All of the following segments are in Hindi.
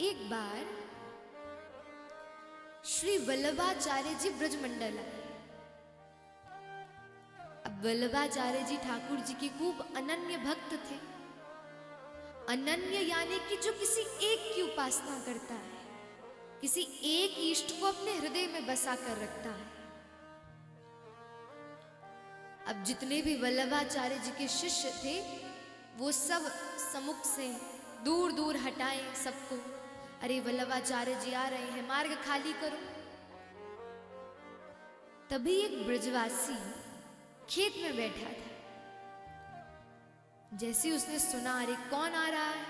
एक बार श्री वल्लभाचार्य जी ब्रजमंडल आए। अब वल्लभाचार्य जी ठाकुर जी के खूब अनन्य भक्त थे। अनन्य यानी कि जो किसी एक की उपासना करता है, किसी एक इष्ट को अपने हृदय में बसा कर रखता है। अब जितने भी वल्लभाचार्य जी के शिष्य थे वो सब सम्मुख से दूर दूर हटाए सबको। अरे वल्लभाचार्य जी आ रहे हैं, मार्ग खाली करो। तभी एक ब्रजवासी खेत में बैठा था। जैसे उसने सुना अरे कौन आ रहा है,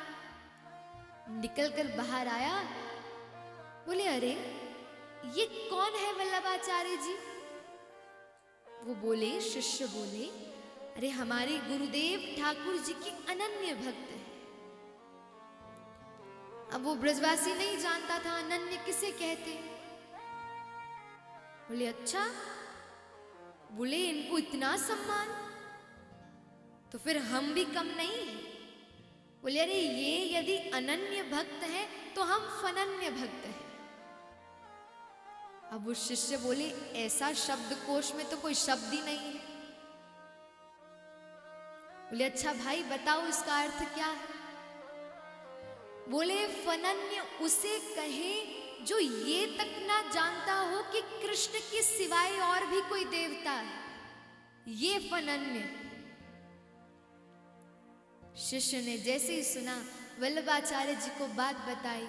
निकलकर बाहर आया। बोले अरे ये कौन है वल्लभाचार्य जी? वो बोले, शिष्य बोले, अरे हमारे गुरुदेव ठाकुर जी की अनन्य भक्त है। अब वो ब्रजवासी नहीं जानता था अनन्य किसे कहते। बोले अच्छा, बोले इनको इतना सम्मान, तो फिर हम भी कम नहीं हैं। बोले अरे ये यदि अनन्य भक्त हैं तो हम फनन्य भक्त हैं। अब वो शिष्य बोले ऐसा शब्दकोश में तो कोई शब्द ही नहीं है। बोले अच्छा भाई बताओ इसका अर्थ क्या है? बोले फनन्य उसे कहे जो ये तक ना जानता हो कि कृष्ण के सिवाय और भी कोई देवता है, ये फनन्य। शिष्य ने जैसे ही सुना वल्लभाचार्य जी को बात बताई।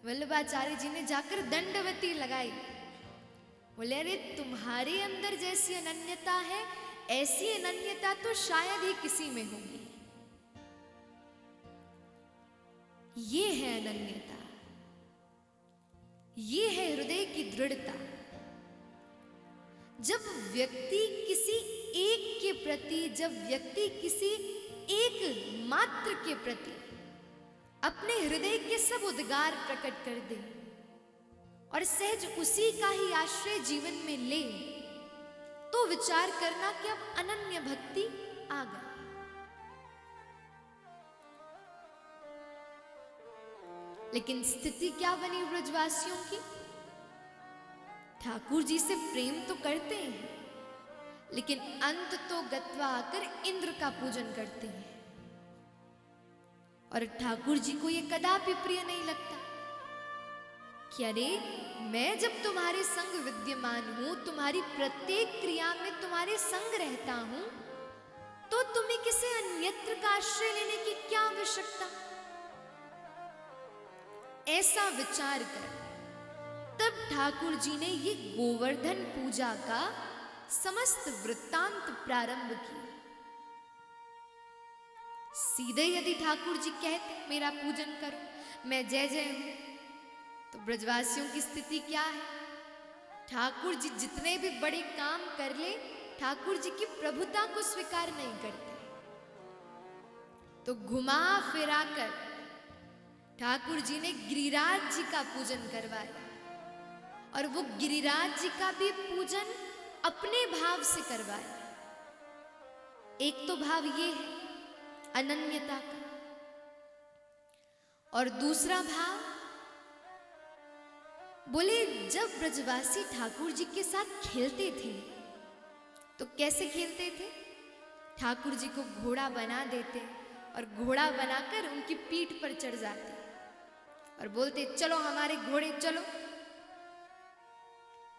वल्लभाचार्य जी ने जाकर दंडवती लगाई। बोले अरे तुम्हारे अंदर जैसी अनन्यता है ऐसी अनन्यता तो शायद ही किसी में होगी। ये है अनन्यता, ये है हृदय की दृढ़ता। जब व्यक्ति किसी एक के प्रति, जब व्यक्ति किसी एक मात्र के प्रति अपने हृदय के सब उद्गार प्रकट कर दे और सहज उसी का ही आश्रय जीवन में ले, तो विचार करना कि अब अनन्य भक्ति आ गई। लेकिन स्थिति क्या बनी ब्रजवासियों की? ठाकुर जी से प्रेम तो करते हैं, लेकिन अंत तो गत्वा आकर इंद्र का पूजन करते हैं। और ठाकुर जी को यह कदापि प्रिय नहीं लगता कि अरे मैं जब तुम्हारे संग विद्यमान हूं, तुम्हारी प्रत्येक क्रिया में तुम्हारे संग रहता हूं, तो तुम्हें किसी अन्यत्र का आश्रय लेने की क्या आवश्यकता? ऐसा विचार कर तब ठाकुर जी ने ये गोवर्धन पूजा का समस्त वृत्तांत प्रारंभ किया। सीधे यदि ठाकुर जी कहते मेरा पूजन करो, मैं जय जय हूं, तो ब्रजवासियों की स्थिति क्या है? ठाकुर जी जितने भी बड़े काम कर ले, ठाकुर जी की प्रभुता को स्वीकार नहीं करते। तो घुमा फिरा कर ठाकुर जी ने गिरिराज जी का पूजन करवाया, और वो गिरिराज जी का भी पूजन अपने भाव से करवाया। एक तो भाव ये है अनन्यता का, और दूसरा भाव बोले जब ब्रजवासी ठाकुर जी के साथ खेलते थे तो कैसे खेलते थे? ठाकुर जी को घोड़ा बना देते और घोड़ा बनाकर उनकी पीठ पर चढ़ जाते और बोलते चलो हमारे घोड़े चलो।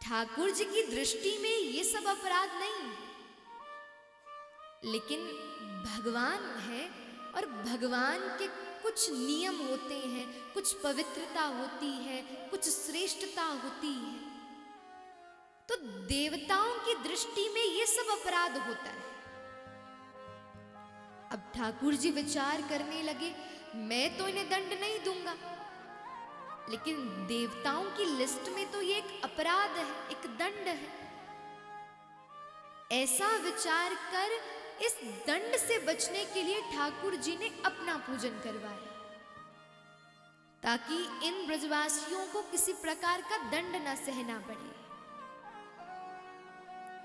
ठाकुर जी की दृष्टि में ये सब अपराध नहीं है, लेकिन भगवान है और भगवान के कुछ नियम होते हैं, कुछ पवित्रता होती है, कुछ श्रेष्ठता होती है। तो देवताओं की दृष्टि में ये सब अपराध होता है। अब ठाकुर जी विचार करने लगे मैं तो इन्हें दंड नहीं दूंगा, लेकिन देवताओं की लिस्ट में तो ये एक अपराध है, एक दंड है। ऐसा विचार कर इस दंड से बचने के लिए ठाकुर जी ने अपना पूजन करवाया, ताकि इन ब्रजवासियों को किसी प्रकार का दंड न सहना पड़े।